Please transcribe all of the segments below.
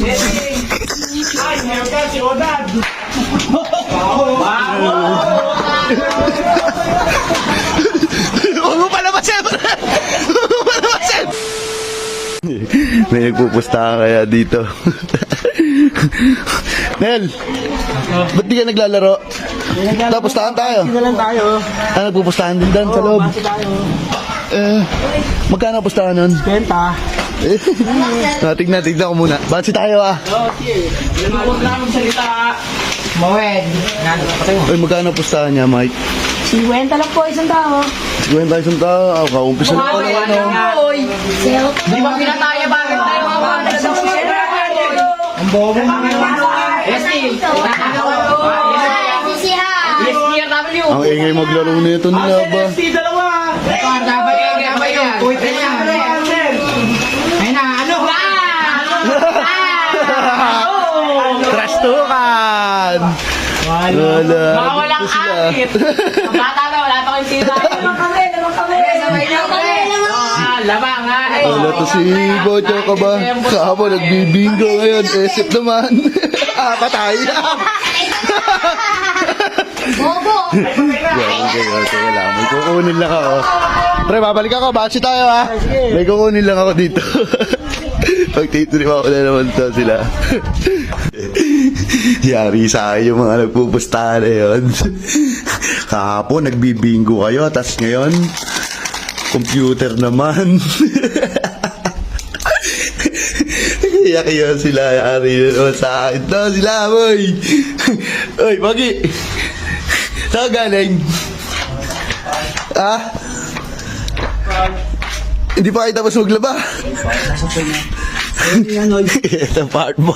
Ay, meron ka si Odad. Huwag mo palabasin! Huwag mo palabasin! May nagpupustahan kaya dito. Nel, ba't di ka naglalaro? Pustahan tayo. Hindi lang tayo. Nagpupustahan din doon sa loob. Basi tayo. Magkano pustahan nun? Benta. Tignan ko muna. Basi tayo Okay. Huwag na magsalita. Mawed. Ay, magkano pustahan niya, Mike? 50 lang po isang tao. 50 isang tao. Kaumpisa na pa naman, no? Di ba pinataya bakit tayo mga Ang bobo mo. Ang ingay maglaro na ito nila ba? Si dalawa. Trastukan! Wala. Mga walang akit. Ang bata na, wala pa kayong sila. Naman kami. Sabay niyo kami. Labang ha. Wala to si Bojo ka ba? Kahapon nagbibingo ngayon. Esip naman. Patay. Bobo. Teka lang. May kukunin lang ako. Pre, babalik ako. Baksi tayo ha. May kukunin lang ako dito. Pagtitrip ako na naman to sila. Yari sa akin yung mga nagpupustahan na yun. Kahapon nagbibingo kayo. Tapos ngayon, computer naman. Iyak yun sila. Yari yun sa akin. Ito sila, boy. Oy, Pagi. Saan galing? Hindi pa kayo tapos maglaba? Ito part mo.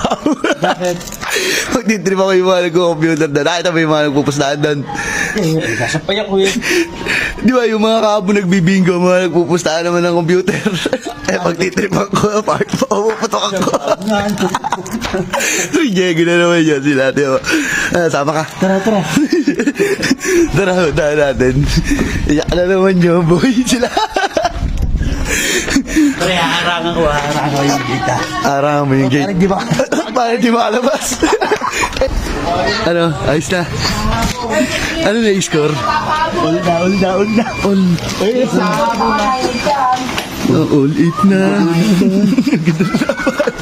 Bakit? Magtitrip ako yung mga nagko-computer na. Nakita mo yung mga nagpupustahan doon. Nasapay ako eh. Di ba yung mga kaabo nagbibingo, mga nagpupustahan naman ng computer. Magtitrip ako, part mo, puputok ako. Sige, na naman yun sila. Sama ka. Tara. Tara, tayo natin. Iyak na naman yun, boy. Sila. Pre, harangan ko yung gita. Arangan mo yung gate. Parang di ba? Parang di makalabas. Ano? Ayos na. Ano na i-score? All na. All. All it na. Ganda na laban.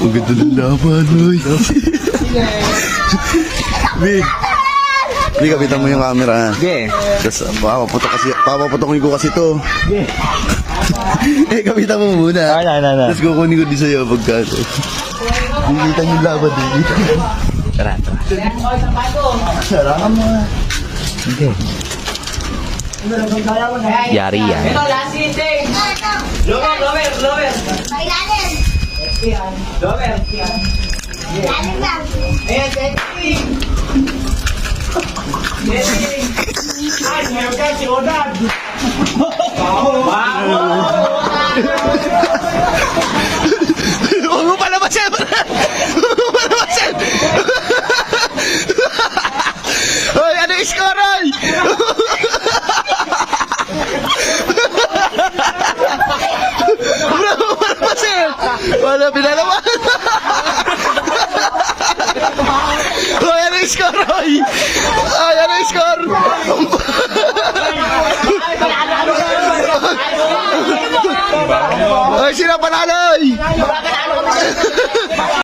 Ang ganda ng laban, boy. Hindi, kapitan mo yung camera. Okay. Tapos, papaputokin ko kasi to. Okay. Kapitan mo muna. Na. Tapos kukunin ko din sa'yo pagka. Dilitan yung laban, dilitan. Tara. Sarangan mo. Okay. Yari yan. Ito, last meeting. Lower. Ilalim. Lower. Ilalim lang. Ayan, setting. Ay, meron ka si Odad. Huwag mo palabasin! Huwag mo palabasin! Hoy, ano yung score, Roy? Huwag mo palabasin! Wala pinalaman! Hoy, ano yung score, Roy? Ay, ano yung score? Ay, sino panalo?